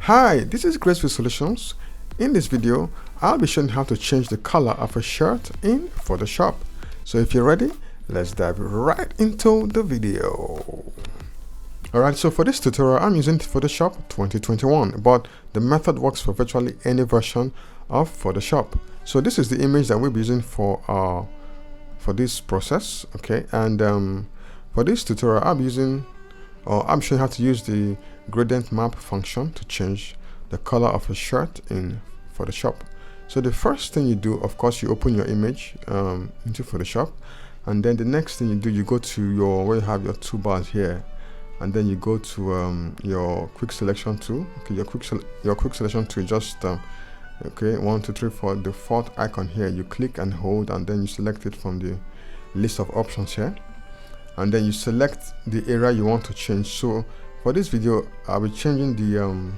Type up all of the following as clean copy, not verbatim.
Hi, this is Graceville Solutions. In this video, I'll be showing how to change the color of a shirt in Photoshop. So if you're ready, let's dive right into the video. Alright, so for this tutorial, I'm using Photoshop 2021, but the method works for virtually any version of Photoshop. So this is the image that we'll be using for this process, okay? And for this tutorial, I'm showing how to use the gradient map function to change the color of a shirt in Photoshop. So the first thing you do, of course, you open your image into Photoshop, and then the next thing you do, you go to where you have your toolbars here, and then you go to your quick selection tool. Okay, your quick selection tool, just okay, 1 2 3 4, the fourth icon here, you click and hold, and then you select it from the list of options here, and then you select the area you want to change. So for this video, I'll be changing the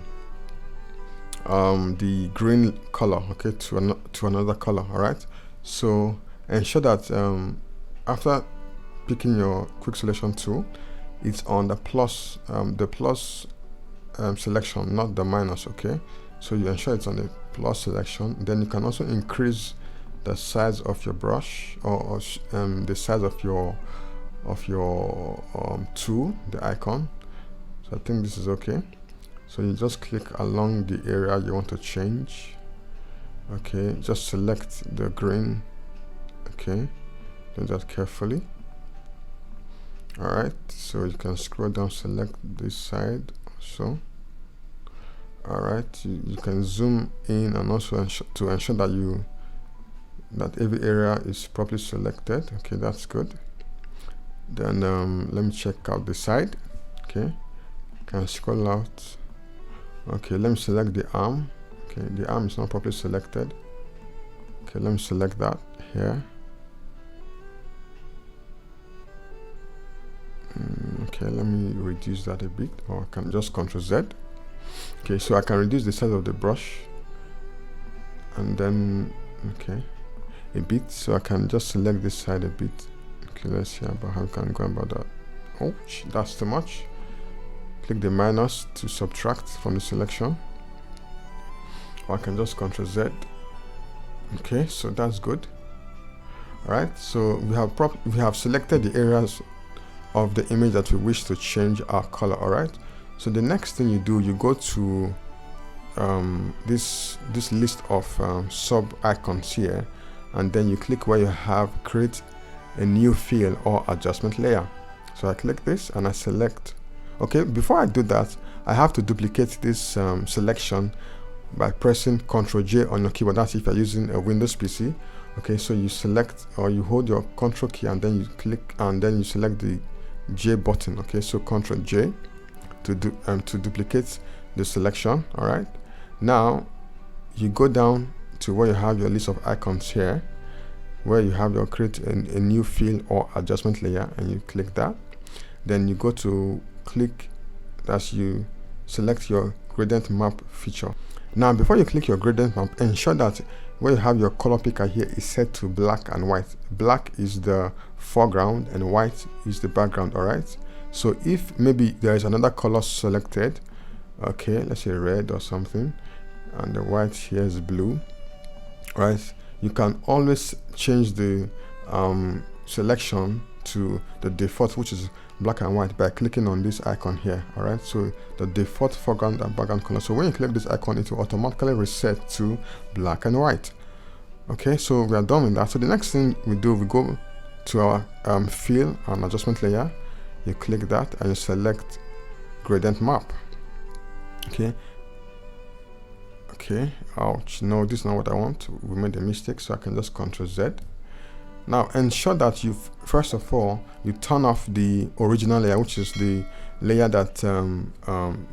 green color, okay, to another color. All right, so ensure that after picking your quick selection tool, it's on the plus selection, not the minus. Okay, so you ensure it's on the plus selection. Then you can also increase the size of your brush or the size of your tool, the icon. So I think this is okay. So you just click along the area you want to change. Okay, just select the green. Okay, do that carefully. All right, so you can scroll down, select this side also. All right, you can zoom in and also to ensure that every area is properly selected. Okay, that's good. Then let me check out the side. Okay, can scroll out. Okay, let me select the arm. Okay, the arm is not properly selected. Okay, let me select that here. Okay, let me reduce that a bit, or I can just Ctrl Z. Okay, so I can reduce the size of the brush, and then okay, a bit, so I can just select this side a bit. Okay, let's see about how we can go about that. Oh, that's too much. Click the minus to subtract from the selection, or I can just Ctrl Z. Okay, so that's good. All right, so we have selected the areas of the image that we wish to change our color. All right, so the next thing you do, you go to this list of sub icons here, and then you click where you have create a new fill or adjustment layer. So I click this and I select. Okay, before I do that, I have to duplicate this selection by pressing Ctrl J on your keyboard. That's if you're using a Windows PC. Okay, so you select, or you hold your Ctrl key and then you click, and then you select the J button. Okay, so Ctrl J to duplicate the selection. All right, now you go down to where you have your list of icons here, where you have your create a new fill or adjustment layer, and you click that. Then you go to click as you select your gradient map feature. Now before you click your gradient map, ensure that where you have your color picker here is set to black and white. Black is the foreground and white is the background. All right, so if maybe there is another color selected, okay, let's say red or something, and the white here is blue, right, you can always change the selection to the default, which is black and white, by clicking on this icon here. All right, so the default foreground and background color. So when you click this icon, it will automatically reset to black and white. Okay, so we are done with that. So the next thing we do, we go to our fill and adjustment layer. You click that and you select gradient map. Okay, ouch, no, this is not what I want. We made a mistake, so I can just Ctrl Z. Now ensure that first of all you turn off the original layer, which is the layer that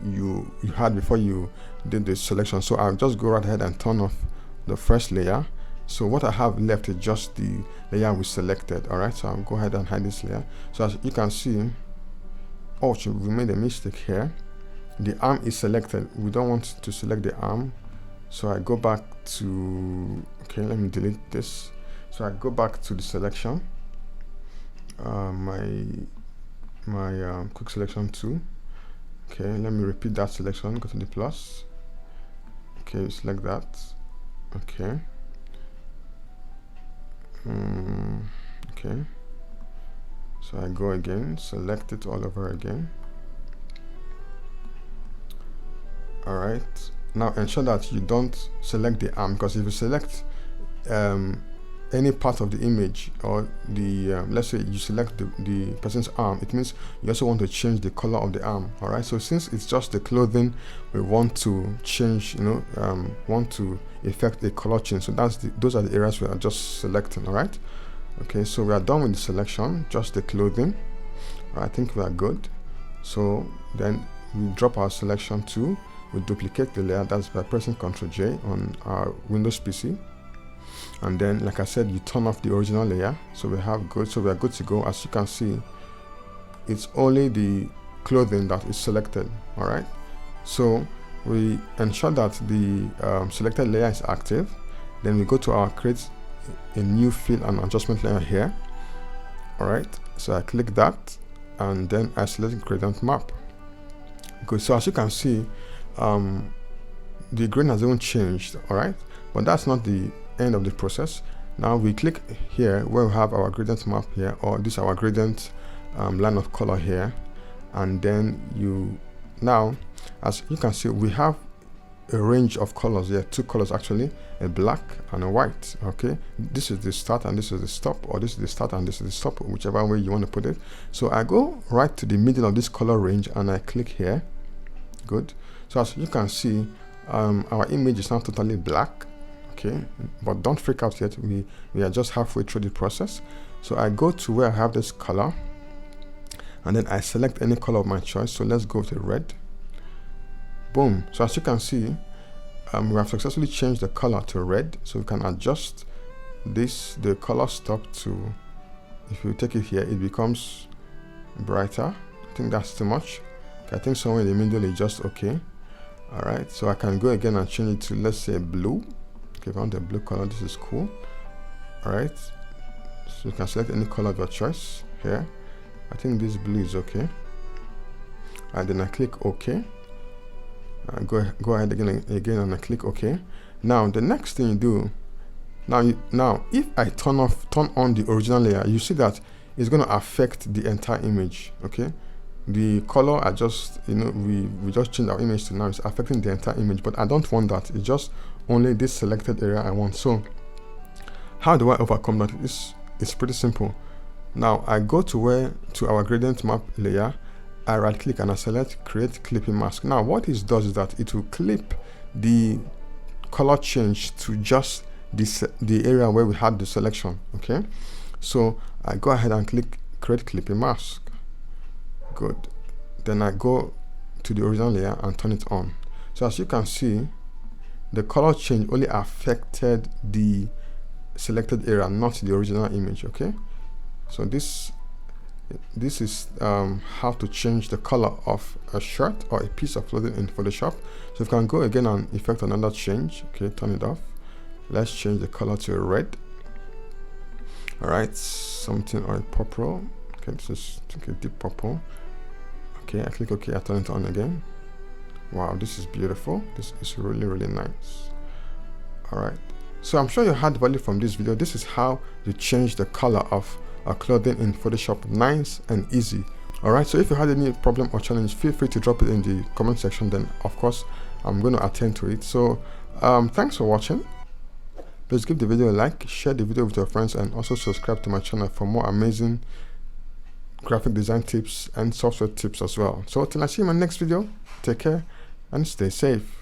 you had before you did the selection. So I'll just go right ahead and turn off the first layer. So what I have left is just the layer we selected. All right, so I'll go ahead and hide this layer. So as you can see, oh, we made a mistake here. The arm is selected. We don't want to select the arm, so I go back to, okay, let me delete this. So I go back to the selection, my quick selection tool. Okay, let me repeat that selection. Go to the plus, Okay, select that. Okay. Okay. So I go again, select it all over again. Alright, now ensure that you don't select the arm, because if you select any part of the image, or the let's say you select the person's arm, it means you also want to change the color of the arm. Alright, so since it's just the clothing, we want to change, want to effect a color change. So those are the areas we are just selecting. Alright, okay, so we are done with the selection, just the clothing. I think we are good. So then we drop our selection to, we duplicate the layer, that's by pressing Ctrl J on our Windows PC. And then, like I said, you turn off the original layer. So we are good to go. As you can see, it's only the clothing that is selected. All right, so we ensure that the selected layer is active. Then we go to our create a new fill and adjustment layer here. All right, so I click that, and then I select gradient map. Good. So as you can see, the grain has even changed. All right, but that's not the end of the process. Now we click here where we have our gradient map here, or this our gradient line of color here, and then now as you can see, we have a range of colors here, two colors actually, a black and a white. Okay, this is the start and this is the stop, or this is the start and this is the stop, whichever way you want to put it. So I go right to the middle of this color range and I click here. Good. So as you can see, our image is now totally black. Okay, but don't freak out yet, we are just halfway through the process. So I go to where I have this color, and then I select any color of my choice. So let's go to red. Boom. So as you can see, we have successfully changed the color to red. So we can adjust the color stop to, if you take it here, it becomes brighter. I think that's too much. I think somewhere in the middle is just okay. All right, so I can go again and change it to, let's say, blue. Okay, if I want the blue color, this is cool. All right, so you can select any color of your choice here. I think this blue is okay. And then I click OK. Go ahead again and I click OK. Now the next thing you do, now if I turn on the original layer, you see that it's going to affect the entire image. Okay, the color I just we just changed our image to now is affecting the entire image, but I don't want that. It's just only this selected area I want. So how do I overcome that? It's pretty simple. Now I go to our gradient map layer, I right click and I select create clipping mask. Now what it does is that it will clip the color change to just the area where we had the selection. Okay, so I go ahead and click create clipping mask. Good. Then I go to the original layer and turn it on. So as you can see, the color change only affected the selected area, not the original image. Okay, so this is how to change the color of a shirt or a piece of clothing in Photoshop. So you can go again and effect another change. Okay, turn it off. Let's change the color to red. All right, something or a purple. Okay, this is a deep purple. Okay, I click OK, I turn it on again. Wow, this is beautiful. This is really, really nice. All right, so I'm sure you had value from this video. This is how you change the color of clothing in Photoshop. Nice and easy. All right, so if you had any problem or challenge, feel free to drop it in the comment section. Then of course I'm going to attend to it. So thanks for watching. Please give the video a like, share the video with your friends, and also subscribe to my channel for more amazing graphic design tips and software tips as well. So till I see you in my next video, take care and stay safe.